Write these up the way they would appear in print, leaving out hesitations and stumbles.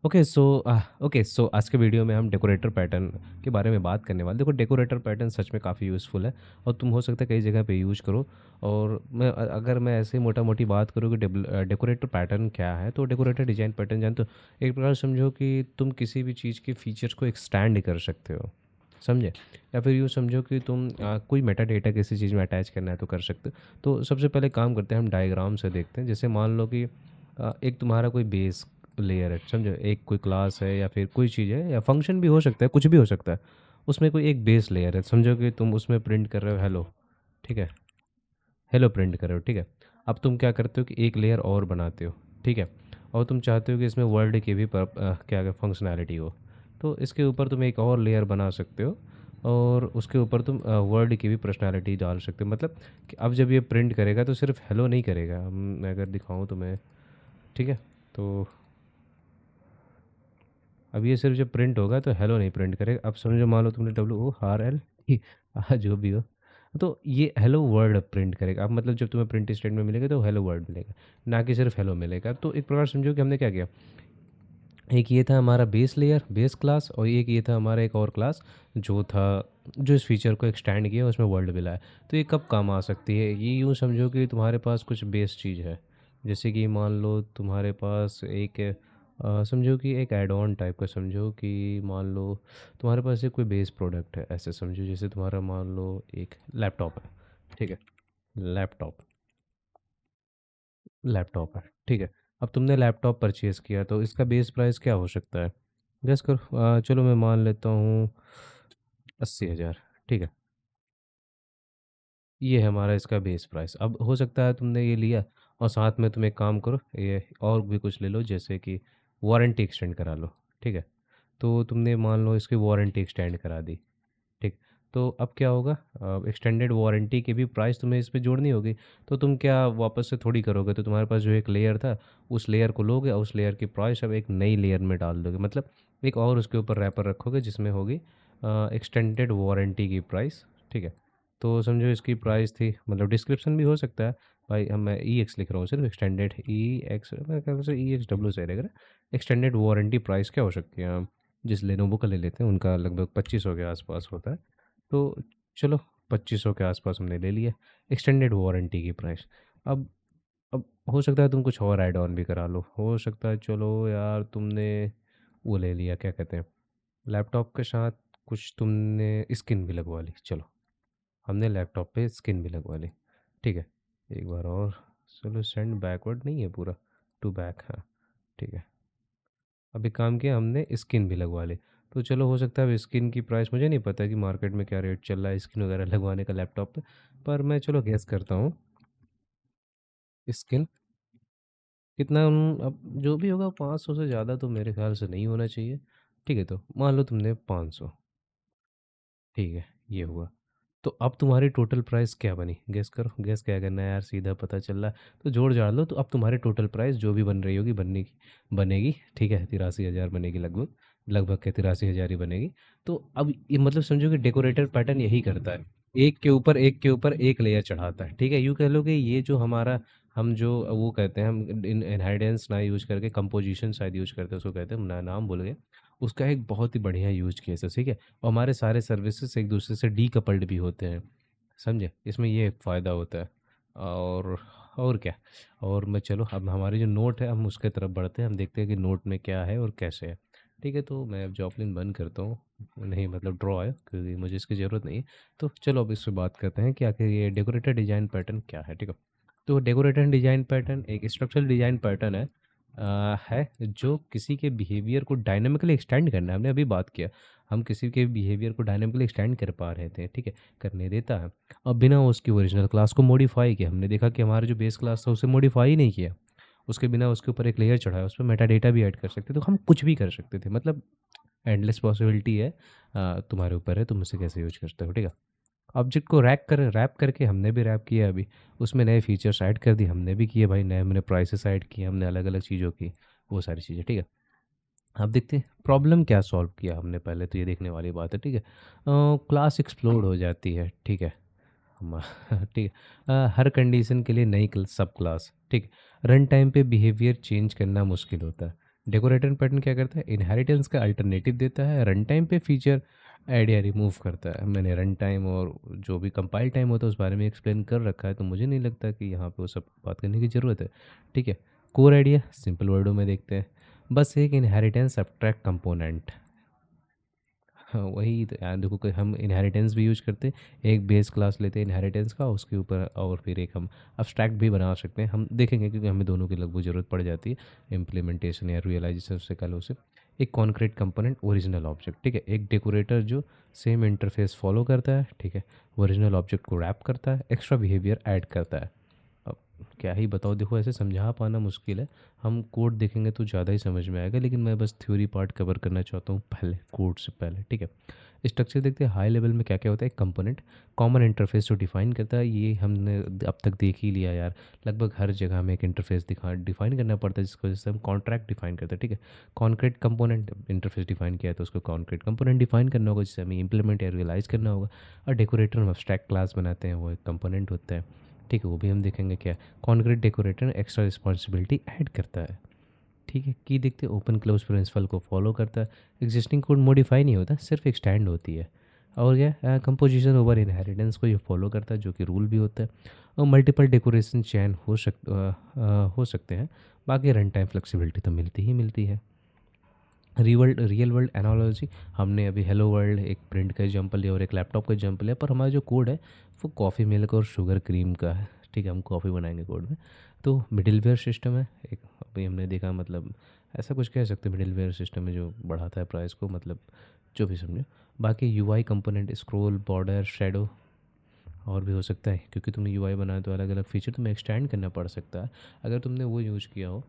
Okay so आज के video में हम डेकोरेटर पैटर्न के बारे में बात करने वाले। देखो, डेकोरेटर पैटर्न सच में काफ़ी यूज़फुल है और तुम हो सकता है कई जगह पे यूज़ करो। और अगर मैं ऐसे मोटा मोटी बात करूँ कि डेकोरेटर पैटर्न क्या है, तो डेकोरेटर डिजाइन पैटर्न जान तो एक प्रकार समझो कि तुम किसी भी चीज़ के फीचर्स को एक्सटेंड कर सकते हो, समझे? या फिर यूँ समझो कि तुम कोई मेटा डेटा किसी चीज़ में अटैच करना है तो कर सकते हो। तो सबसे पहले काम करते हैं, हम डायग्राम से देखते हैं। जैसे मान लो कि एक तुम्हारा कोई बेस लेयर है, समझो, एक कोई क्लास है या फिर कोई चीज़ है या फंक्शन भी हो सकता है, कुछ भी हो सकता है। उसमें कोई एक बेस लेयर है, समझो कि तुम उसमें प्रिंट कर रहे हो हेलो, ठीक है? हेलो प्रिंट कर रहे हो, ठीक है? अब तुम क्या करते हो कि एक लेयर और बनाते हो, ठीक है? और तुम चाहते हो कि इसमें वर्ड की भी क्या फंक्शनैलिटी हो, तो इसके ऊपर तुम एक और लेयर बना सकते हो और उसके ऊपर तुम वर्ड की भी पर्सनैलिटी डाल सकते हो। मतलब कि अब जब ये प्रिंट करेगा तो सिर्फ हेलो नहीं करेगा। मैं अगर दिखाऊं तुम्हें, ठीक है? तो अब ये सिर्फ जब प्रिंट होगा तो हेलो नहीं प्रिंट करेगा। अब समझो, मान लो तुमने WORL जो भी हो, तो ये हेलो वर्ड प्रिंट करेगा। अब मतलब जब तुम्हें प्रिंट स्टेटमेंट मिलेगा तो हेलो वर्ड मिलेगा, ना कि सिर्फ हेलो मिलेगा। तो एक प्रकार समझो कि हमने क्या किया, एक ये था हमारा बेस लेयर, बेस क्लास, और एक ये था हमारा एक और क्लास जो था, जो इस फीचर को एक्सटेंड किया, उसमें वर्ल्ड मिला है। तो ये कब काम आ सकती है? ये यूँ समझो कि तुम्हारे पास कुछ बेस चीज़ है, जैसे कि मान लो तुम्हारे पास एक समझो कि एक एड ऑन टाइप का, समझो कि मान लो तुम्हारे पास एक कोई बेस प्रोडक्ट है, ऐसे समझो जैसे तुम्हारा मान लो एक लैपटॉप है, ठीक है? लैपटॉप लैपटॉप है, ठीक है? अब तुमने लैपटॉप परचेज़ किया तो इसका बेस प्राइस क्या हो सकता है? गेस करो। चलो मैं मान लेता हूँ 80,000, ठीक है? ये है हमारा इसका बेस प्राइस। अब हो सकता है तुमने ये लिया और साथ में तुम एक काम करो, ये और भी कुछ ले लो, जैसे कि वारंटी एक्सटेंड करा लो, ठीक है? तो तुमने मान लो इसकी वारंटी एक्सटेंड करा दी, ठीक। तो अब क्या होगा, एक्सटेंडेड वारंटी की भी प्राइस तुम्हें इस पे जोड़नी होगी। तो तुम क्या वापस से थोड़ी करोगे, तो तुम्हारे पास जो एक लेयर था, उस लेयर को लोगे और उस लेयर की प्राइस अब एक नई लेयर में डाल दोगे। मतलब एक और उसके ऊपर रैपर रखोगे जिसमें होगी एक्सटेंडेड वारंटी की प्राइस, ठीक है? तो समझो इसकी प्राइस थी, मतलब डिस्क्रिप्शन भी हो सकता है भाई, हम मैं EX लिख रहा हूँ सिर्फ, एक्सटेंडेड EX, मेरे ख्याल से EXW सही रहेगा। एक्सटेंडेड वारंटी प्राइस क्या हो सकती है? जिस लेनोवो का ले लेते हैं उनका लगभग 2500 के आसपास होता है। तो चलो 2500 के आसपास हमने ले लिया एक्सटेंडेड वारंटी की प्राइस। अब हो सकता है तुम कुछ और ऐड ऑन भी करा लो, हो सकता है चलो यार तुमने वो ले लिया, क्या कहते हैं, लैपटॉप के साथ कुछ तुमने स्किन भी लगवा ली। चलो, हमने लैपटॉप पे स्किन भी लगवा ली, ठीक है? एक बार और, चलो सेंड बैकवर्ड नहीं है पूरा, टू बैक, हाँ, ठीक है। अब एक काम किया, हमने स्किन भी लगवा ली। तो चलो, हो सकता है अब स्किन की प्राइस, मुझे नहीं पता कि मार्केट में क्या रेट चल रहा है स्किन वगैरह लगवाने का लैपटॉप पे, पर मैं चलो गेस करता हूँ। स्किन कितना अब जो भी होगा 500 से ज़्यादा तो मेरे ख्याल से नहीं होना चाहिए, ठीक है? तो मान लो तुमने 500, ठीक है, ये हुआ। तो अब तुम्हारी टोटल प्राइस क्या बनी? गेस करो, गेस क्या करना है यार, सीधा पता चल रहा है। तो जोड़ जाड़ लो, तो अब तुम्हारी टोटल प्राइस जो भी बन रही होगी, बनने की बनेगी, ठीक है? 83,000 बनेगी लगभग, लगभग के 83,000 ही बनेगी। तो अब ये मतलब समझो कि डेकोरेटर पैटर्न यही करता है, एक के ऊपर एक के ऊपर एक लेयर चढ़ाता है, ठीक है? यूँ कह लो कि ये जो हमारा, हम जो वो कहते हैं, हम इनहेरिटेंस ना यूज करके कंपोजिशन शायद यूज करते हैं, उसको कहते हैं, नाम भूल गए। उसका एक बहुत ही बढ़िया यूज केस है, ठीक है? और हमारे सारे सर्विसेज एक दूसरे से डीकपल्ड भी होते हैं, समझे? इसमें ये एक फ़ायदा होता है। और क्या, और मैं चलो अब हमारी जो नोट है हम उसके तरफ बढ़ते हैं, हम देखते हैं कि नोट में क्या है और कैसे है। ठीक है, तो मैं अब जॉपलिन बंद करता हूँ, नहीं मतलब ड्रॉ है, क्योंकि मुझे इसकी ज़रूरत नहीं है। तो चलो अब इससे बात करते हैं कि आखिर ये डेकोरेटेड डिज़ाइन पैटर्न क्या है, ठीक है? तो डेकोरेटेड डिज़ाइन पैटर्न एक स्ट्रक्चरल डिज़ाइन पैटर्न है जो किसी के बिहेवियर को डायनामिकली एक्सटेंड करना है, हमने अभी बात किया। हम किसी के बिहेवियर को डायनामिकली एक्सटेंड कर पा रहे थे, ठीक है? करने देता है। अब बिना उसकी ओरिजिनल क्लास को मॉडिफाई किए, हमने देखा कि हमारा जो बेस क्लास था उसे मॉडिफाई ही नहीं किया, उसके बिना उसके ऊपर एक लेयर चढ़ाया, उस पर मेटा डेटा भी ऐड कर सकते, तो हम कुछ भी कर सकते थे। मतलब एंडलेस पॉसिबिलिटी है। तुम्हारे ऊपर है, तुम उसे कैसे यूज करते हो, ठीक है? ऑब्जेक्ट को रैप करके हमने भी रैप किया अभी, उसमें नए फीचर्स ऐड कर दिए, हमने भी किए भाई, नए हमने प्राइसेस ऐड किए, हमने अलग अलग चीज़ों की, वो सारी चीज़ें, ठीक है? अब देखते हैं प्रॉब्लम क्या सॉल्व किया हमने, पहले तो ये देखने वाली बात है, ठीक है? क्लास एक्सप्लोड हो जाती है, ठीक है? हम ठीक है, हर कंडीशन के लिए नई सब क्लास, ठीक है? रन टाइम पे बिहेवियर चेंज करना मुश्किल होता है, डेकोरेटर पैटर्न क्या करता है, इनहेरिटेंस का अल्टरनेटिव देता है, run time pay feature add या रिमूव करता है। मैंने रन टाइम और जो भी कंपाइल टाइम होता है उस बारे में एक्सप्लेन कर रखा है, तो मुझे नहीं लगता कि यहाँ पे वो सब बात करने की ज़रूरत है। ठीक है, कोर आइडिया सिंपल वर्डों में देखते हैं, बस एक इनहेरिटेंस अब्स्ट्रैक्ट कंपोनेंट। हाँ, वही तो यार, देखो कि हम इनहेरिटेंस भी यूज करते हैं, एक बेस क्लास लेते हैं इनहेरिटेंस का, उसके ऊपर और फिर एक हम अब्स्ट्रैक्ट भी बना सकते हैं। हम देखेंगे क्योंकि हमें दोनों की लगभग ज़रूरत पड़ जाती है इम्प्लीमेंटेशन या रियलाइजेशन से कल उसे। एक कॉन्क्रीट कंपोनेंट ओरिजिनल ऑब्जेक्ट, ठीक है, एक डेकोरेटर जो सेम इंटरफेस फॉलो करता है, ठीक है, ओरिजिनल ऑब्जेक्ट को रैप करता है, एक्स्ट्रा बिहेवियर ऐड करता है। अब क्या ही बताओ, देखो ऐसे समझा पाना मुश्किल है, हम कोड देखेंगे तो ज़्यादा ही समझ में आएगा, लेकिन मैं बस थ्योरी पार्ट कवर करना चाहता हूँ पहले कोड से पहले। ठीक है, स्ट्रक्चर देखते हैं हाई लेवल में क्या क्या होता है। कंपोनेंट कॉमन इंटरफेस जो डिफाइन करता है, ये हमने अब तक देख ही लिया यार, लगभग हर जगह में एक इंटरफेस दिखा डिफाइन करना पड़ता है, जिसकी वजह से हम कॉन्ट्रैक्ट डिफाइन करते हैं। ठीक है, कॉन्क्रीट कंपोनेंट इंटरफेस डिफाइन किया है तो उसको कॉन्क्रीट कंपोनेंट डिफाइन करना होगा, जिसे हमें इंप्लीमेंट या रियलाइज करना होगा। और डेकोरेटर हम अब्स्ट्रैक्ट क्लास बनाते हैं, वो एक कंपोनेंट होता है। ठीक है, वो भी हम देखेंगे क्या है। Concrete decorator extra responsibility add करता है। ठीक है, की देखते ओपन क्लोज प्रिंसिपल को फॉलो करता है, एग्जिस्टिंग कोड मॉडिफाई नहीं होता, सिर्फ एक्सटेंड होती है। और क्या, कंपोजिशन ओवर इनहेरिटेंस को ये फॉलो करता है, जो कि रूल भी होता है। और मल्टीपल डेकोरेशन चैन हो सकते हैं, बाकी रन टाइम फ्लेक्सिबिलिटी तो मिलती ही मिलती है। रियल वर्ल्ड एनालॉजी, हमने अभी हेलो वर्ल्ड एक प्रिंट का एग्जाम्पल लिया और एक लैपटॉप का एग्जाम्पल लिया, पर हमारा जो कोड है वो कॉफ़ी मिल्क और शुगर क्रीम का है। ठीक है, हम कॉफ़ी बनाएंगे कोड में, तो मिडिलवेयर सिस्टम है एक, अभी हमने देखा, मतलब ऐसा कुछ कह सकते हैं, मिडिलवेयर सिस्टम है जो बढ़ाता है प्राइस को, मतलब जो भी समझो। बाकी UI component scroll border shadow, और भी हो सकता है, क्योंकि तुमने यूआई बनाया तो अलग अलग फीचर तुम्हें एक्सटेंड करना पड़ सकता है। अगर तुमने वो यूज़ किया हो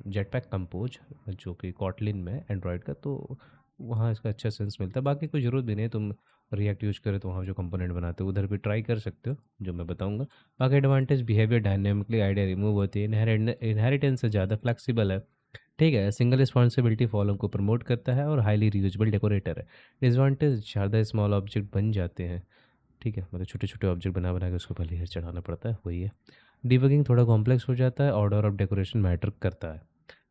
जेटपैक कंपोज, जो कि कॉटलिन में एंड्रॉयड का, तो वहाँ इसका अच्छा सेंस मिलता है। बाकी कोई ज़रूरत भी नहीं है, तुम रिएक्ट यूज करो तो वहाँ जो कंपोनेंट बनाते हो उधर भी ट्राई कर सकते हो, जो मैं बताऊँगा। बाकी advantage, behaviour dynamically idea remove होती है, इनहेरिटेंस से ज़्यादा फ्लेक्सिबल है। ठीक है, सिंगल रिस्पॉन्सिबिलिटी फॉलो को प्रमोट करता है और हाईली रीयूजेबल डेकोरेटर है। डिसएडवांटेज, ज़्यादा स्मॉल ऑब्जेक्ट बन जाते हैं। ठीक है, मतलब छोटे छोटे ऑब्जेक्ट बना बना के उसको पहले लेयर चढ़ाना पड़ता है, वही है। डिबगिंग थोड़ा कॉम्प्लेक्स हो जाता है, ऑर्डर ऑफ डेकोरेशन मैटर करता है।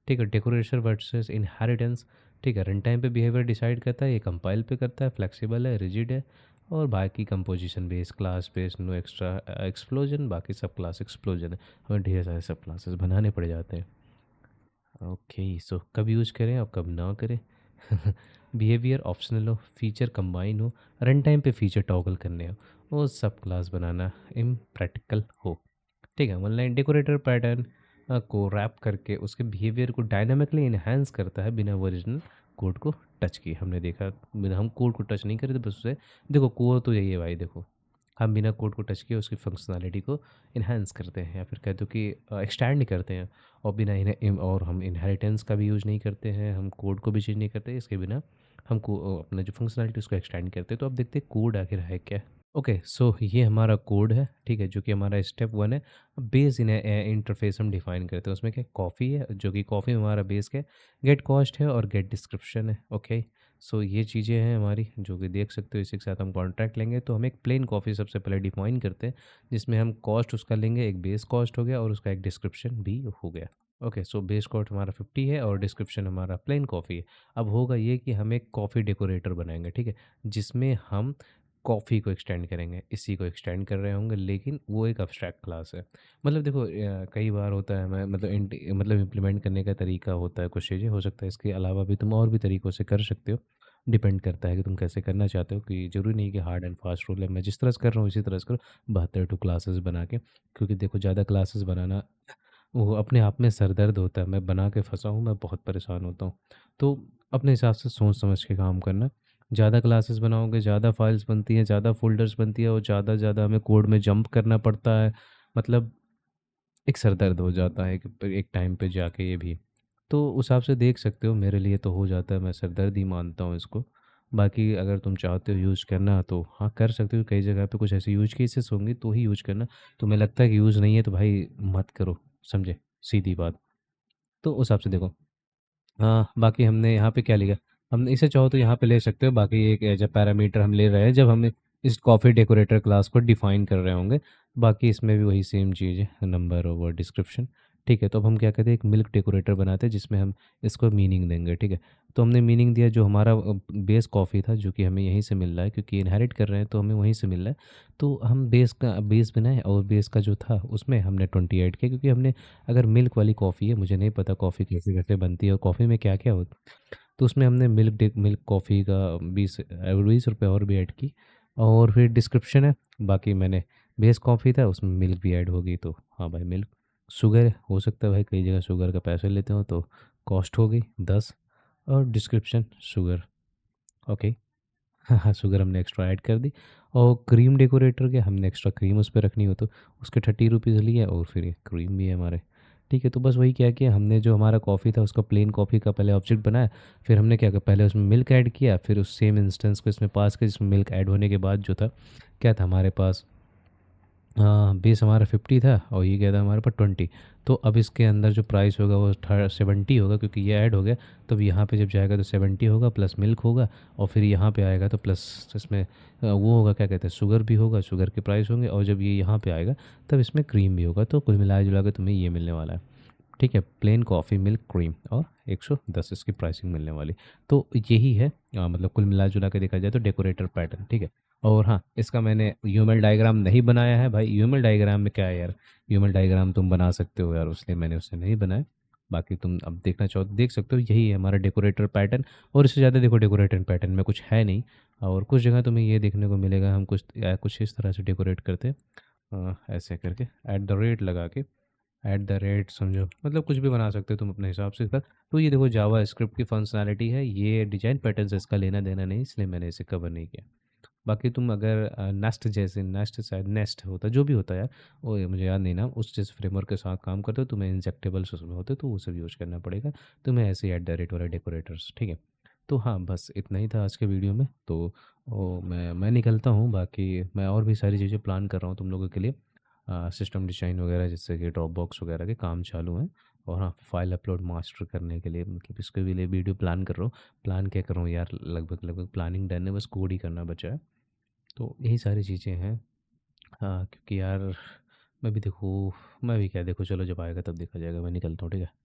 ठीक है, डेकोरेशन वर्सेस इनहेरिटेंस, ठीक है, रन टाइम पे बिहेवियर डिसाइड करता है, ये कंपाइल पे करता है, फ्लेक्सिबल है, रिजिड है। और बाकी composition base, class base, no extra explosion, बाकी सब क्लास एक्सप्लोजन है, हमें ढेर सारे सब क्लासेस बनाने पड़ जाते हैं। ओके, सो कब यूज़ करें और कब ना करें। बिहेवियर ऑप्शनल हो, फीचर कंबाइन हो, run time pay feature toggle करने हो, वो सब क्लास बनाना इम्प्रैक्टिकल हो। ठीक है, ऑनलाइन डेकोरेटर पैटर्न को रैप करके उसके बिहेवियर को डायनामिकली इन्हांस करता है बिना ओरिजिनल कोड को टच किए। हमने देखा, बिना हम कोड को टच नहीं करें तो बस उसे, देखो कोड तो यही है भाई, देखो हम बिना कोड को टच किए उसकी फंक्शनैलिटी को इन्हांस करते हैं, या फिर कह दो कि एक्सटेंड करते हैं। और और हम इनहेरिटेंस का भी यूज़ नहीं करते हैं, हम कोड को भी चेंज नहीं करते, इसके बिना हम अपना जो फंक्शनैलिटी उसको एक्सटेंड करते हैं। तो अब देखते हैं कोड आखिर है क्या। ओके, सो ये हमारा कोड है, ठीक है, जो कि हमारा स्टेप वन है। बेस इन इंटरफेस हम डिफाइन करते हैं, उसमें क्या कॉफ़ी है, जो कि कॉफ़ी में हमारा बेस क्या है, गेट कॉस्ट है और गेट डिस्क्रिप्शन है। ओके, सो ये चीज़ें हैं हमारी, जो कि देख सकते हो, इसी के साथ हम कॉन्ट्रैक्ट लेंगे। तो हम एक प्लेन कॉफ़ी सबसे पहले डिफाइन करते हैं, जिसमें हम कॉस्ट उसका लेंगे, एक बेस कॉस्ट हो गया और उसका एक डिस्क्रिप्शन भी हो गया। ओके, सो बेस कॉस्ट हमारा 50 है और डिस्क्रिप्शन हमारा प्लेन कॉफ़ी है। अब होगा ये कि हम एक कॉफ़ी डेकोरेटर बनाएंगे, ठीक है, जिसमें हम कॉफ़ी को एक्सटेंड करेंगे, इसी को एक्सटेंड कर रहे होंगे, लेकिन वो एक अब्स्ट्रैक्ट क्लास है। मतलब देखो कई बार होता है, मैं मतलब मतलब इम्प्लीमेंट करने का तरीका होता है, कुछ चीज़ें हो सकता है इसके अलावा भी तुम और भी तरीक़ों से कर सकते हो। डिपेंड करता है कि तुम कैसे करना चाहते हो, कि ज़रूरी नहीं कि हार्ड एंड फास्ट रूल है, मैं जिस तरह से कर रहा हूँ इसी तरह से करो, 72 क्लासेस बना के। क्योंकि देखो ज़्यादा क्लासेस बनाना वो अपने आप में सर दर्द होता है, मैं बना के फँसा हूँ, मैं बहुत परेशान होता हूँ। तो अपने हिसाब से सोच समझ के काम करना। ज़्यादा क्लासेस बनाओगे, ज़्यादा फाइल्स बनती हैं, ज़्यादा फ़ोल्डर्स बनती है और ज़्यादा ज़्यादा हमें कोड में जंप करना पड़ता है। मतलब एक सर दर्द हो जाता है कि एक टाइम पे जाके ये भी। तो उस हिसाब से देख सकते हो, मेरे लिए तो हो जाता है, मैं सर दर्द ही मानता हूँ इसको। बाकी अगर तुम चाहते हो यूज़ करना तो हाँ, कर सकते हो, कई जगह पे कुछ ऐसे यूज़ केसेस होंगे तो ही यूज़ करना। तुम्हें लगता है कि यूज़ नहीं है तो भाई मत करो, समझे? सीधी बात। तो उस हिसाब से देखो। हाँ, बाकी हमने यहाँ पे क्या लिया, हम इसे चाहो तो यहाँ पे ले सकते हो, बाकी एक एज अ पैरामीटर हम ले रहे हैं जब हम इस कॉफ़ी डेकोरेटर क्लास को डिफाइन कर रहे होंगे। बाकी इसमें भी वही सेम चीज़ है, नंबर और डिस्क्रिप्शन। ठीक है, तो अब हम क्या कहते हैं, एक मिल्क डेकोरेटर बनाते हैं जिसमें हम इसको मीनिंग देंगे, ठीक है। तो हमने मीनिंग दिया, जो हमारा बेस कॉफ़ी था जो कि हमें यहीं से मिल रहा है क्योंकि इनहेरिट कर रहे हैं तो हमें वहीं से मिल रहा है। तो हम बेस बनाए और बेस का जो था उसमें हमने 20 ऐड किया, क्योंकि हमने, अगर मिल्क वाली कॉफ़ी है, मुझे नहीं पता कॉफ़ी कैसे-कैसे बनती है और कॉफ़ी में क्या-क्या होता है। तो उसमें हमने मिल्क कॉफ़ी का 20 रुपए और भी ऐड की। और फिर डिस्क्रिप्शन है, बाकी मैंने बेस कॉफ़ी था उसमें मिल्क भी ऐड होगी, तो हाँ भाई मिल्क। शुगर हो सकता है भाई कई जगह शुगर का पैसे लेते हो, तो कॉस्ट हो गई 10। और डिस्क्रिप्शन शुगर, ओके। हाँ, हाँ, शुगर हमने एक्स्ट्रा ऐड कर दी। और क्रीम डेकोरेटर के हमने एक्स्ट्रा क्रीम उस पे रखनी हो तो उसके 30 रुपीज़ लिए, और फिर ये क्रीम भी है हमारे। ठीक है, तो बस वही क्या किया हमने, जो हमारा कॉफ़ी था उसका प्लेन कॉफ़ी का पहले ऑब्जेक्ट बनाया। फिर हमने क्या किया, पहले उसमें मिल्क ऐड किया, फिर उस सेम इंस्टेंस को इसमें पास किया जिसमें मिल्क ऐड होने के बाद जो था, क्या था हमारे पास, बेस हमारा 50 था और ये क्या था हमारे पास 20। तो अब इसके अंदर जो प्राइस होगा वो 70 होगा, क्योंकि ये ऐड हो गया। तो अब यहाँ पे जब जाएगा तो 70 होगा प्लस मिल्क होगा। और फिर यहाँ पे आएगा तो प्लस इसमें वो होगा, क्या कहते हैं, शुगर भी होगा, शुगर के प्राइस होंगे। और जब ये यहाँ पे आएगा तब इसमें क्रीम भी होगा, तो कुल मिला जुला के तुम्हें ये मिलने वाला है। ठीक है, प्लेन कॉफ़ी मिल्क क्रीम और 110 इसकी प्राइसिंग मिलने वाली। तो यही है, मतलब कुल मिला जुला के देखा जाए तो डेकोरेटर पैटर्न, ठीक है। और हाँ, इसका मैंने यूएमएल डायग्राम नहीं बनाया है भाई। यूएमएल डायग्राम में क्या है यार, यूएमएल डायग्राम तुम बना सकते हो यार, उसलिए मैंने उसे नहीं बनाया। बाकी तुम अब देखना चाहो तो देख सकते हो, यही है हमारा डेकोरेटर पैटर्न। और इससे ज़्यादा देखो डेकोरेटर पैटर्न में कुछ है नहीं। और कुछ जगह तुम्हें ये देखने को मिलेगा, हम कुछ इस तरह से डेकोरेट करते हैं, ऐसे करके एट द रेट लगा के, एट द रेट समझो, मतलब कुछ भी बना सकते हो तुम अपने हिसाब से इसका। तो ये देखो जावा स्क्रिप्ट की फंक्शनैलिटी है, ये डिजाइन पैटर्न से इसका लेना देना नहीं, इसलिए मैंने इसे कवर नहीं किया। बाकी तुम अगर नेस्ट, जैसे नेस्ट शायद नेस्ट होता है, जो भी होता है यार, वो मुझे याद नहीं नाम, उस जिस फ्रेमवर्क के साथ काम करते हो तुम्हें इंजेक्टेबल्स उसमें होते तो वो सब यूज़ करना पड़ेगा तुम्हें, ऐसे एट द रेट वाले डेकोरेटर्स, ठीक है। तो हाँ, बस इतना ही था आज के वीडियो में। तो मैं निकलता हूँ, बाकी मैं और भी सारी चीज़ें प्लान कर रहा हूँ तुम लोगों के लिए, सिस्टम डिज़ाइन वगैरह, जैसे कि ड्रॉप बॉक्स वगैरह के काम चालू हैं। और हाँ, फाइल अपलोड मास्टर करने के लिए, मतलब इसके भी लिए वीडियो प्लान कर रहा हूँ। प्लान क्या कर रहा हूँ यार, लगभग लगभग प्लानिंग डन है, बस कोड ही करना बचा है। तो यही सारी चीज़ें हैं। हाँ, क्योंकि यार मैं भी देखो, मैं भी क्या देखो, चलो जब आएगा तब देखा जाएगा, मैं निकलता हूँ, ठीक है।